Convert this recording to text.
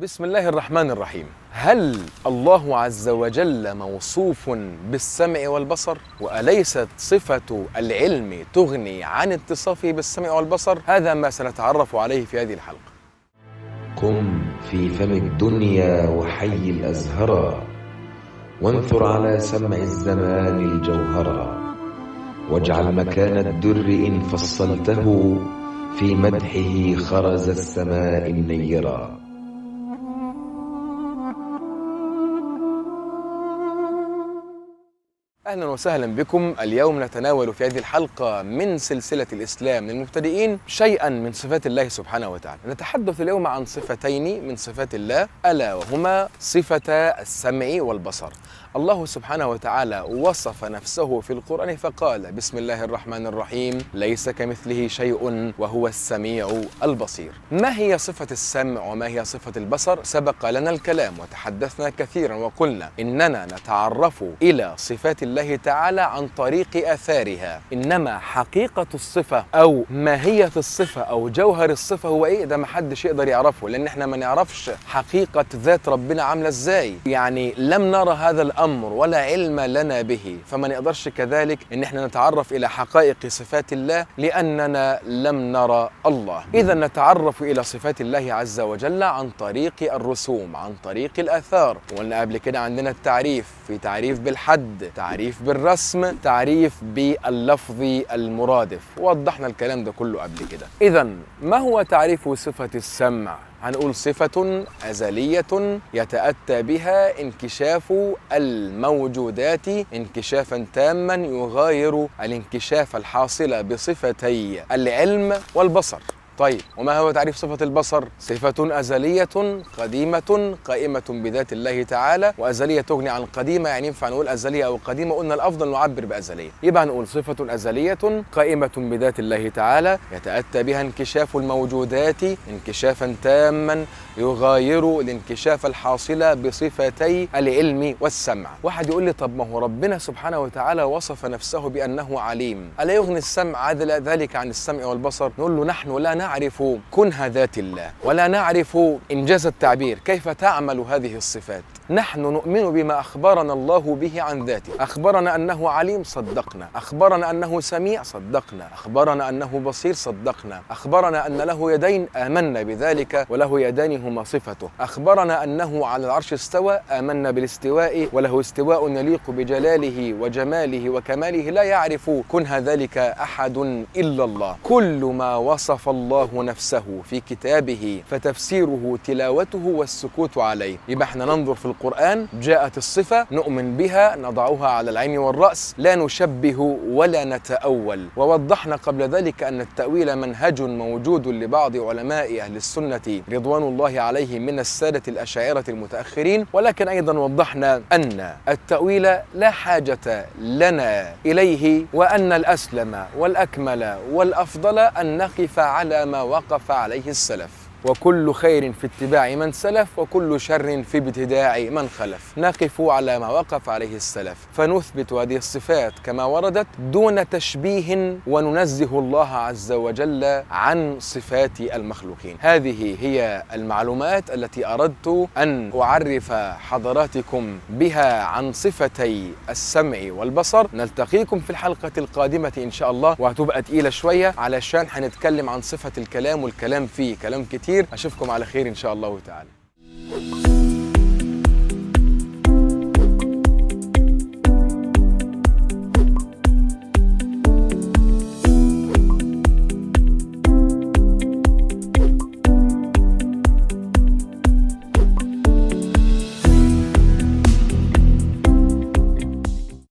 بسم الله الرحمن الرحيم. هل الله عز وجل موصوف بالسمع والبصر؟ وأليست صفة العلم تغني عن اتصافه بالسمع والبصر؟ هذا ما سنتعرف عليه في هذه الحلقة. قم في فم الدنيا وحي الأزهرا، وانثر على سمع الزمان الجوهرا، واجعل مكان الدر إن فصلته في مدحه خرز السماء النيرا. أهلا وسهلا بكم. اليوم نتناول في هذه الحلقة من سلسلة الإسلام للمبتدئين شيئا من صفات الله سبحانه وتعالى. نتحدث اليوم عن صفتين من صفات الله، ألا وهما صفة السمع والبصر. الله سبحانه وتعالى وصف نفسه في القرآن فقال: بسم الله الرحمن الرحيم، ليس كمثله شيء وهو السميع البصير. ما هي صفة السمع وما هي صفة البصر؟ سبق لنا الكلام وتحدثنا كثيرا وقلنا إننا نتعرف إلى صفات الله تعالى عن طريق آثارها، إنما حقيقة الصفة أو ماهية الصفة أو جوهر الصفة هو إيه؟ ده محدش يقدر يعرفه، لأن إحنا ما نعرفش حقيقة ذات ربنا عاملة إزاي. يعني لم نرى هذا الأمر ولا علم لنا به، فما نقدرش كذلك إن إحنا نتعرف إلى حقائق صفات الله لأننا لم نرى الله. إذا نتعرف إلى صفات الله عز وجل عن طريق الرسوم، عن طريق الآثار. وقلنا قبل كده عندنا التعريف، في تعريف بالحد، تعريف بالرسم، تعريف باللفظ المرادف، ووضحنا الكلام ده كله قبل كده. إذا ما هو تعريف صفة السمع؟ هنقول صفة أزلية يتأتى بها انكشاف الموجودات انكشافا تاما يغاير الانكشاف الحاصل بصفتي العلم والبصر. طيب، وما هو تعريف صفة البصر؟ صفة أزلية قديمة قائمة بذات الله تعالى، وأزلية تغني عن قديمة، يعني ينفع نقول أزلية أو قديمة، قلنا الأفضل نعبر بأزلية. يبقى نقول صفة أزلية قائمة بذات الله تعالى يتأتى بها انكشاف الموجودات انكشافا تاما يغاير الانكشاف الحاصل بصفتي العلم والسمع. واحد يقول لي: طب ما هو ربنا سبحانه وتعالى وصف نفسه بأنه عليم، ألا يغني السمع ذلك عن السمع والبصر؟ نقول له: نحن لا نعرف كنه ذات الله، ولا نعرف إنجاز التعبير، كيف تعمل هذه الصفات. نحن نؤمن بما أخبرنا الله به عن ذاته. أخبرنا أنه عليم، صدقنا. أخبرنا أنه سميع، صدقنا. أخبرنا أنه بصير، صدقنا. أخبرنا أن له يدين، آمنا بذلك، وله يدان هما صفته. أخبرنا أنه على العرش استوى، آمنا بالاستواء، وله استواء يليق بجلاله وجماله وكماله، لا يعرف كنه ذلك أحد إلا الله. كل ما وصف الله نفسه في كتابه فتفسيره تلاوته والسكوت عليه. يبقى احنا ننظر في القرآن، جاءت الصفة نؤمن بها، نضعها على العين والرأس، لا نشبه ولا نتأول. ووضحنا قبل ذلك أن التأويل منهج موجود لبعض علماء أهل السنة رضوان الله عليهم من السادة الأشاعرة المتأخرين، ولكن أيضا وضحنا أن التأويل لا حاجة لنا إليه، وأن الأسلم والأكمل والأفضل أن نقف على ما وقف عليه السلف، وكل خير في اتباع من سلف، وكل شر في ابتداع من خلف. نقف على ما وقف عليه السلف، فنثبت هذه الصفات كما وردت دون تشبيه، وننزه الله عز وجل عن صفات المخلوقين. هذه هي المعلومات التي أردت أن أعرف حضراتكم بها عن صفتي السمع والبصر. نلتقيكم في الحلقة القادمة إن شاء الله، وهتبقى تقيلة شوية علشان هنتكلم عن صفة الكلام، والكلام فيه كلام كتير. أشوفكم على خير إن شاء الله تعالى.